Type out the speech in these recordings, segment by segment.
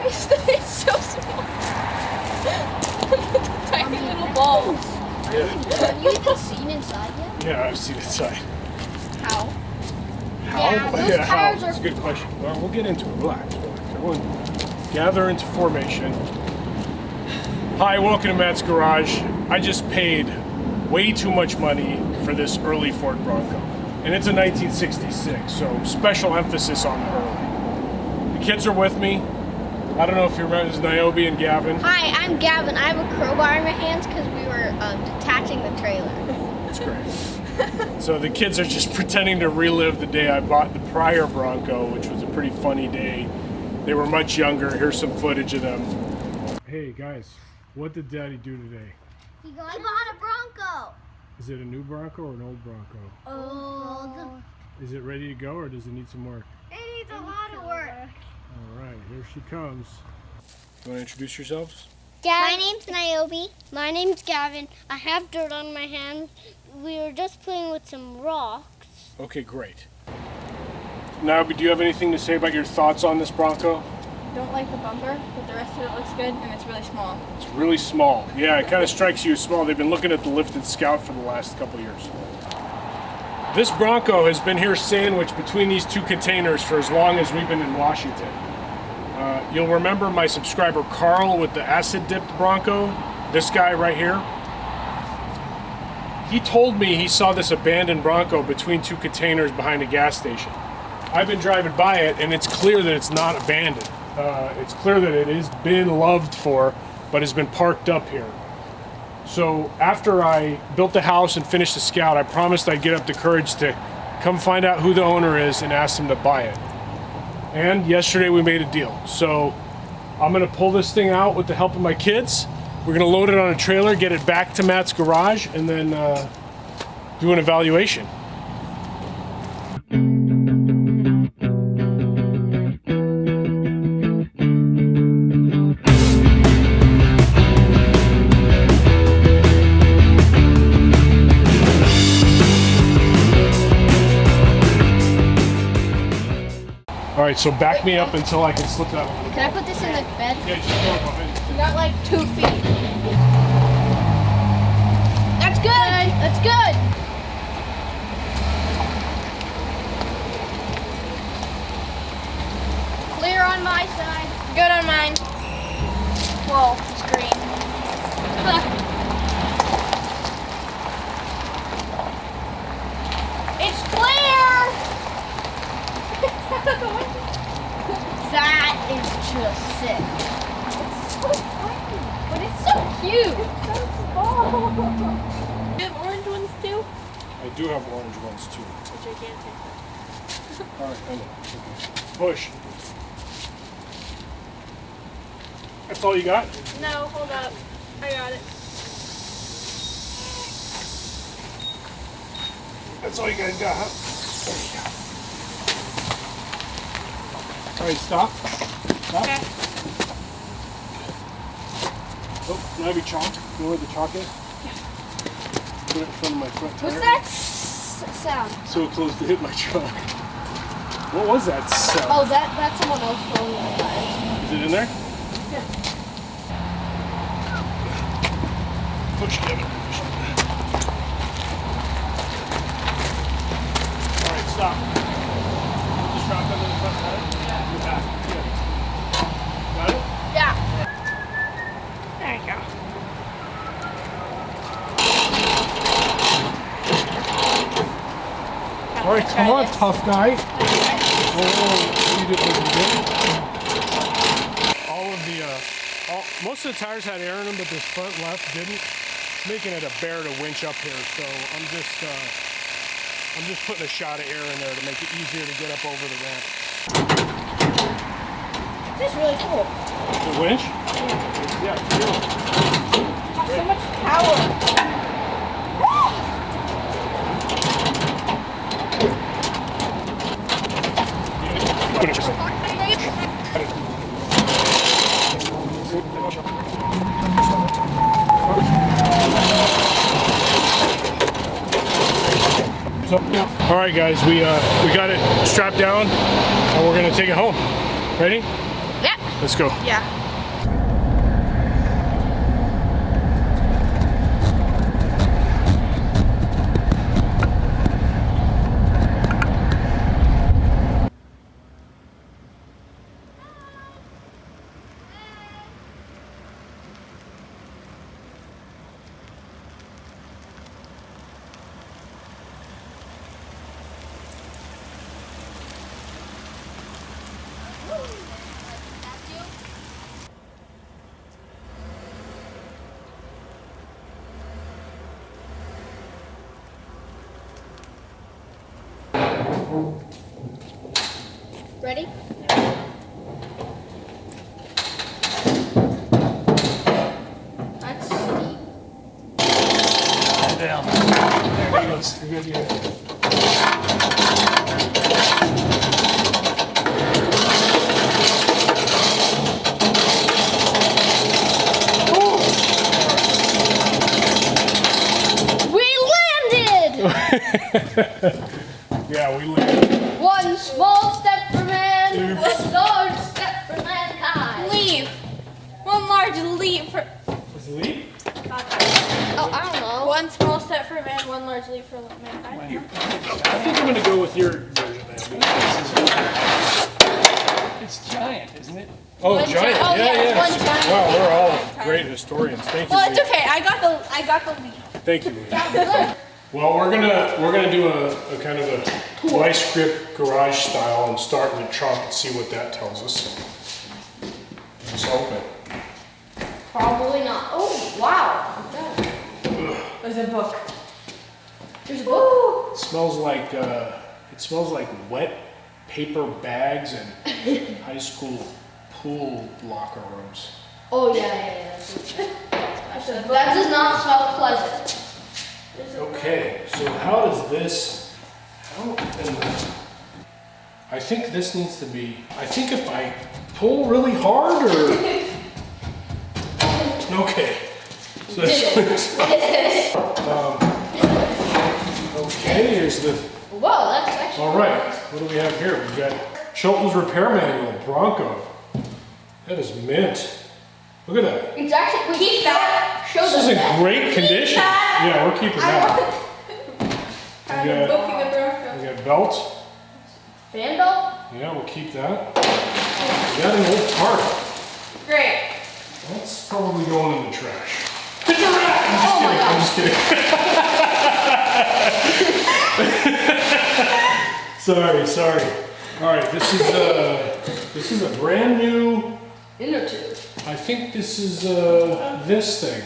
is it so small? Look at the tiny little balls. Yeah. Have you even seen inside yet? Yeah, I've seen inside. How? How? Yeah, those Yeah, how? tires That's are- a good question. Well, we'll get into it. Relax. Everyone gather into formation. Hi, welcome to Matt's Garage. I just paid way too much money for this Early Ford Bronco. And it's a 1966, so special emphasis on the early. The kids are with me. I don't know if you remember, this is Niobe and Gavin. Hi, I'm Gavin. I have a crowbar in my hands because we were detaching the trailer. That's great. So the kids are just pretending to relive the day I bought the prior Bronco, which was a pretty funny day. They were much younger. Here's some footage of them. Hey guys, what did Daddy do today? He bought a Bronco. Is it a new Bronco or an old Bronco? Old. Is it ready to go or does it need some work? It needs a lot of work. All right, here she comes. You want to introduce yourselves? My name's Niobe. My name's Gavin. I have dirt on my hands. We were just playing with some rocks. Okay, great. Now, do you have anything to say about your thoughts on this Bronco? Don't like the bumper, but the rest of it looks good, and it's really small. It's really small. Yeah, it kind of strikes you as small. They've been looking at the lifted Scout for the last couple years. This Bronco has been here sandwiched between these two containers for as long as we've been in Washington. You'll remember my subscriber Carl with the acid-dipped Bronco, this guy right here. He told me he saw this abandoned Bronco between two containers behind a gas station. I've been driving by it and it's clear that it's not abandoned. It's clear that it has been loved for, but has been parked up here. So after I built the house and finished the Scout, I promised I'd get up the courage to come find out who the owner is and ask them to buy it. And yesterday we made a deal. So I'm gonna pull this thing out with the help of my kids. We're gonna load it on a trailer, get it back to Matt's garage, and then do an evaluation. All right, so back me up until I can slip that one. Can I put this in the bed? Yeah, just throw it behind. You got like 2 feet. That's good. That's good. Clear on my side. Good on mine. Whoa, it's green. It's clear. That is just sick. It's so tiny, but it's so cute. It's so small. You have orange ones too? I do have orange ones too. They're gigantic. All right, I know. Okay. Push. That's all you got? No, hold up. I got it. That's all you guys got, huh? There you go. All right, stop. Stop. Okay. Oh, now have your chalk. You know where the chalk is? Yeah. Put it in front of my front tire. What's that sound? So close to hit my truck. What was that sound? Oh, that's someone else throwing the tires. Is it in there? Yeah. Push, Kevin. Push. All right, stop. Just drop that in the front tire. Yeah. You're back. Good. Got it? Yeah. There you go. All right, come on, tough guy. Oh, you did what you did. All of the, most of the tires had air in them, but this front left didn't. It's making it a bear to winch up here, so I'm just putting a shot of air in there to make it easier to get up over the ramp. This is really cool. The winch? Yeah, it's beautiful. So much power. Put it yourself. All right, guys, we got it strapped down, and we're gonna take it home. Ready? Yeah. Let's go. Yeah. Ready? That's steep. Down. There he goes. You're good, yeah, we landed. One small step for man, one large step for mankind. Leap. One large leap for. Was it leap? Oh, I don't know. One small step for man, one large leap for mankind. I think I'm gonna go with your version then. It's giant, isn't it? Oh, One giant. gi- oh, yeah, one giant. Wow, we're all great historians. Thank you. Well, it's Lee. okay. I got the leap. Thank you, Lee. Well, we're gonna do a kind of a Y-script garage style and start in the trunk and see what that tells us. Let's open. Probably not. Oh, wow. Okay. There's a book. There's a book. It smells like wet paper bags and high school pool locker rooms. Oh, yeah. That does not smell pleasant. Okay, so how does this? I think this needs to be. I think if I pull really hard, or okay. So that's okay. Here's the. Whoa, that's actually. All right. What do we have here? We got Chilton's repair manual, Bronco. That is mint. Look at that. It's actually. Keep that. Show This them is in that. great condition. Yeah, we're keeping that. I'm We got- booking a Bronco. We got belt. Fan belt? Yeah, we'll keep that. We got an old cart. Great. That's probably going in the trash. Oh my I'm god. just kidding. Sorry. All right, this is a brand new. Inner tube. I think this is this thing,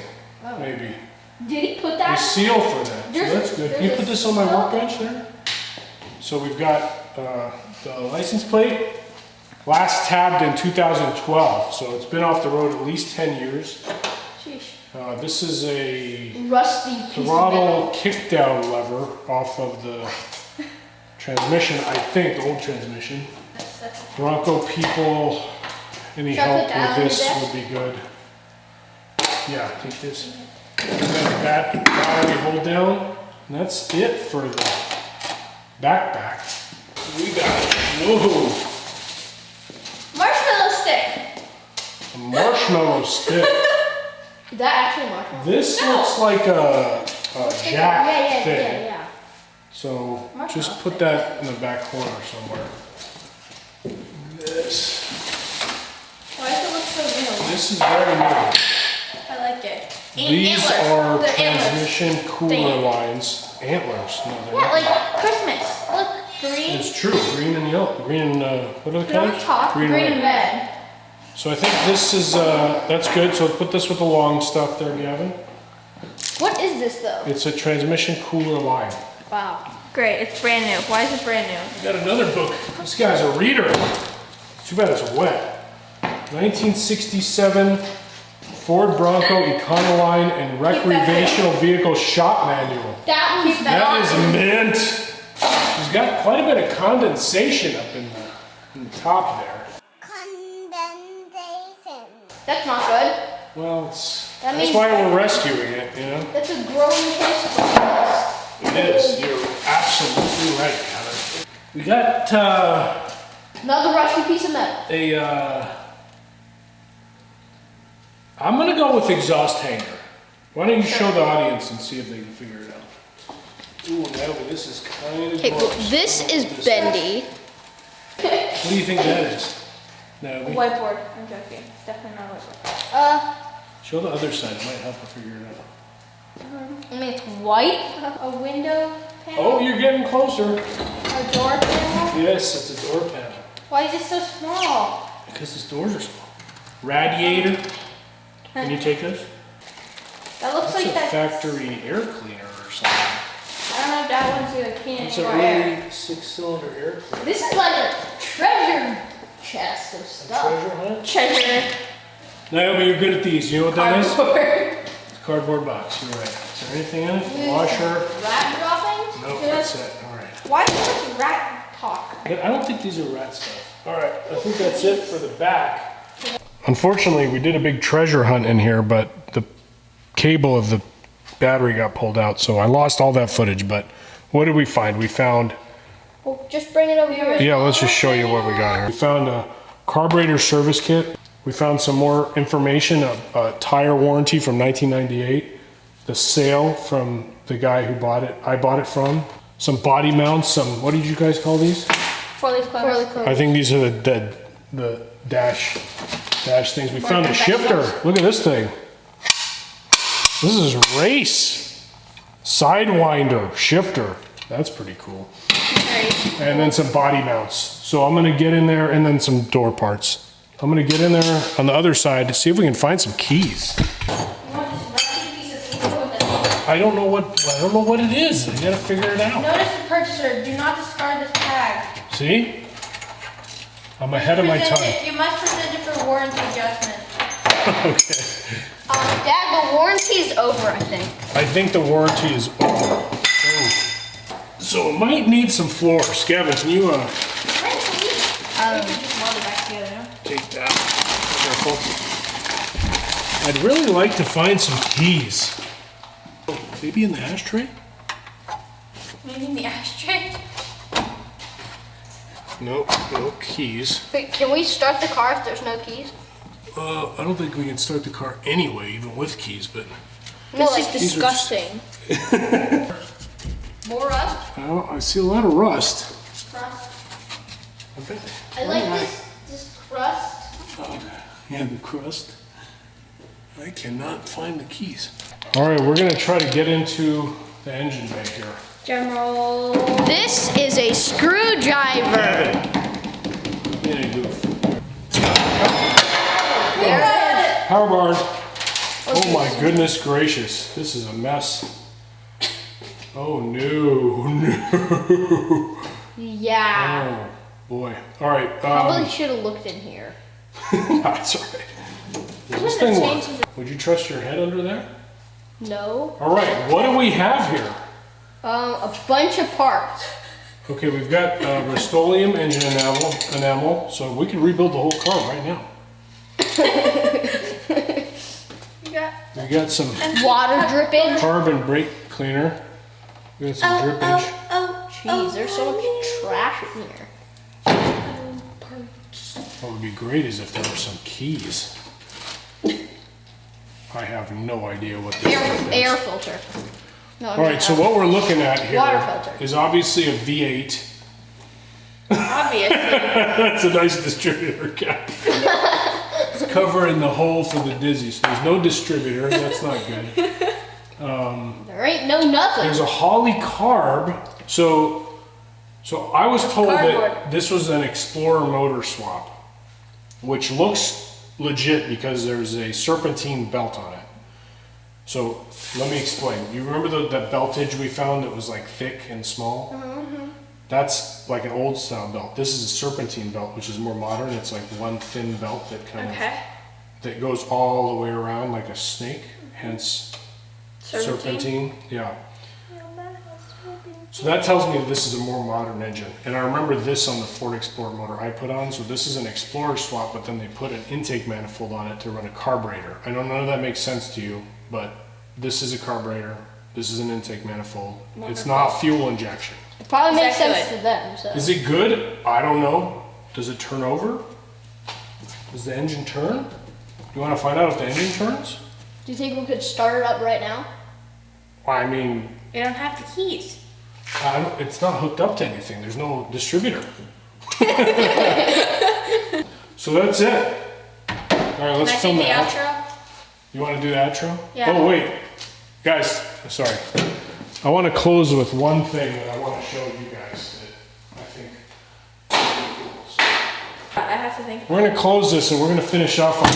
maybe. Did he put The that? seal for that. So There's- that's good. Can you there's put a this on my seal. workbench there? So we've got the license plate, last tabbed in 2012. So it's been off the road at least 10 years. Sheesh. This is a Rusty piece of throttle metal. kickdown lever off of the transmission, I think, the old transmission. Bronco people, any Should I help put that with on this your desk? would be good. Yeah, take this. And then that battery hold down, and that's it for the backpack. We got, whoa, Marshmallow stick. a marshmallow stick. Is that actually marshmallow? This No. looks like a jack Yeah, thing. yeah. So Marshmallow just put that in the back corner somewhere. This Why does it look so new? is very new. I like it. These Antlers. are The antlers. transmission cooler Thing. lines. Antlers. No, they're Yeah, not. like Christmas. Look, green. It's true. Green and yellow. Green and what are the Green on colors? top, green and red. So I think this is that's good. So put this with the long stuff there, Gavin. What is this though? It's a transmission cooler line. Wow. Great, it's brand new. Why is it brand new? We got another book. This guy's a reader. Too bad it's wet. 1967 Ford Bronco Econoline and Recreational Vehicle Shop Manual. That was That is mint. He's got quite a bit of condensation up in the top there. condensation. That's not good. Well, That that's means why we're rescuing it, you know? that's a growing case of rust. It is. You're absolutely right, Heather. We got Another rusty piece of metal. a I'm gonna go with exhaust hanger. Why don't you show the audience and see if they can figure it out? Ooh, no, this is kind of Okay, well, this is bendy. What do you think that is? No, Whiteboard. I'm joking. It's definitely not a whiteboard. show the other side. It might help her figure it out. I mean, it's white. A window panel. Oh, you're getting closer. A door panel. Yes, it's a door panel. Why is it so small? Because these doors are small. Radiator. Can you take this? That looks That's like a that. factory air cleaner or something. I don't know if that one's either cleaning It's a or air. really 6-cylinder air cleaner. This is like a treasure chest of A stuff. treasure hunt? Treasure Naomi, you're good at these. You know what that is? cardboard. It's a cardboard box. You're right. Is there anything in it? Washer? Rat droppings? No, that's it. All right. Why so much rat talk? But I don't think these are rat stuff. All right, I think that's it for the back. Unfortunately, we did a big treasure hunt in here, but the cable of the battery got pulled out, so I lost all that footage. But what did we find? We found, Well, just bring it over here. yeah, let's just show you what we got here. We found a carburetor service kit. We found some more information, a tire warranty from 1998, the sale from the guy who bought it, I bought it from, some body mounts, some, what did you guys call these? Four-leaf clover. I think these are the dash things. We found a shifter. Look at this thing. This is race. Sidewinder shifter. That's pretty cool. And then some body mounts. So I'm gonna get in there, and then some door parts. I'm gonna get in there on the other side to see if we can find some keys. I don't know what it is. I gotta figure it out. Notice the purchaser. Do not discard this tag. See? I'm ahead of my time. You must present it for warranty adjustment. Okay. Dad, the warranty is over, I think. I think the warranty is over. Oh. So it might need some floors. Gavin, can you take that? Careful. I'd really like to find some keys. Oh, maybe in the ashtray? Maybe in the ashtray. Nope, no keys. Wait, can we start the car if there's no keys? I don't think we can start the car anyway, even with keys, but... This is These are just- disgusting. More rust? Well, I see a lot of rust. Crust. I bet. I like this crust. Yeah, the crust. I cannot find the keys. All right, we're gonna try to get into the engine bay here. General. This is a screwdriver. Yeah, goof. There. Power barn. Oh my goodness gracious, this is a mess. Oh no, no. Yeah. Oh boy. All right. Probably should have looked in here. That's all right. Does this thing work? Would you trust your head under there? No. All right. What do we have here? A bunch of parts. Okay, we've got Rust-Oleum engine enamel, so we can rebuild the whole car right now. We got some Water drippage. carbon brake cleaner. We got some drippage. Jeez, there's so much trash in here. What would be great is if there were some keys. I have no idea what this is. Air filter. No, All right, so what we're looking at here Water filter. is obviously a V8. Obviously. That's a nice distributor cap. It's covering the hole for the Dizzy, so there's no distributor. That's not good. There ain't no nothing. There's a Holly carb. So I was told that Cardboard. this was an Explorer motor swap, which looks legit because there's a serpentine belt on it. So let me explain. You remember that beltage we found that was like thick and small? Mm-hmm. That's like an old style belt. This is a serpentine belt, which is more modern. It's like one thin belt that kind of that goes all the way around like a snake. Hence serpentine. Yeah. So that tells me that this is a more modern engine. And I remember this on the Ford Explorer motor I put on. So this is an Explorer swap, but then they put an intake manifold on it to run a carburetor. I know none of that makes sense to you, but this is a carburetor. This is an intake manifold. It's not fuel injection. It probably makes sense to them. So. Is it good? I don't know. Does it turn over? Does the engine turn? You want to find out if the engine turns? Do you think we could start it up right now? Well, I mean, You don't have the keys. it's not hooked up to anything. There's no distributor. So that's it. All right, let's film the outro. You want to do the outro? Yeah. Oh, wait. Guys, sorry. I want to close with one thing that I want to show you guys that I think. I have to think. We're going to close this and we're going to finish off on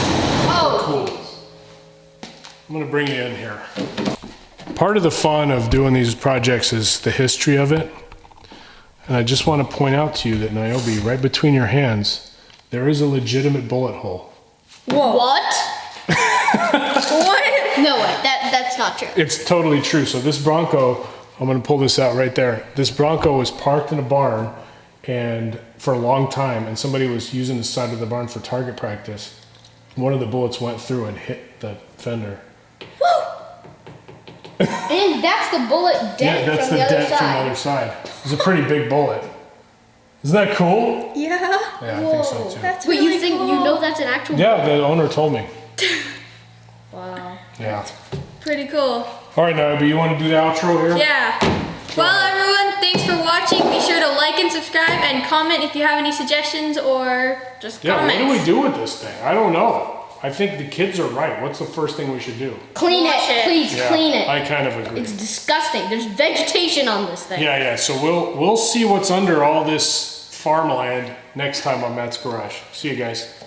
Oh. cool. I'm going to bring you in here. Part of the fun of doing these projects is the history of it. And I just want to point out to you that Niobe, right between your hands, there is a legitimate bullet hole. Whoa. What? What? No way. That's not true. It's totally true. So this Bronco, I'm going to pull this out right there. This Bronco was parked in a barn and for a long time, and somebody was using the side of the barn for target practice. One of the bullets went through and hit the fender. Woo! And that's the bullet dent that's from the the other dent from the side. other side. It's a pretty big bullet. Isn't that cool? Yeah. Yeah, I think so too. That's really you think cool. You know that's an actual Yeah, the owner told me. Wow. Yeah. Pretty cool. All right, Niobe, you want to do the outro here? Yeah. Well, everyone, thanks for watching. Be sure to like and subscribe and comment if you have any suggestions or just comments. Yeah, what do we do with this thing? I don't know. I think the kids are right. What's the first thing we should do? Clean it. Please clean it. I kind of agree. It's disgusting. There's vegetation on this thing. Yeah. So we'll see what's under all this farmland next time on Matt's Garage. See you guys.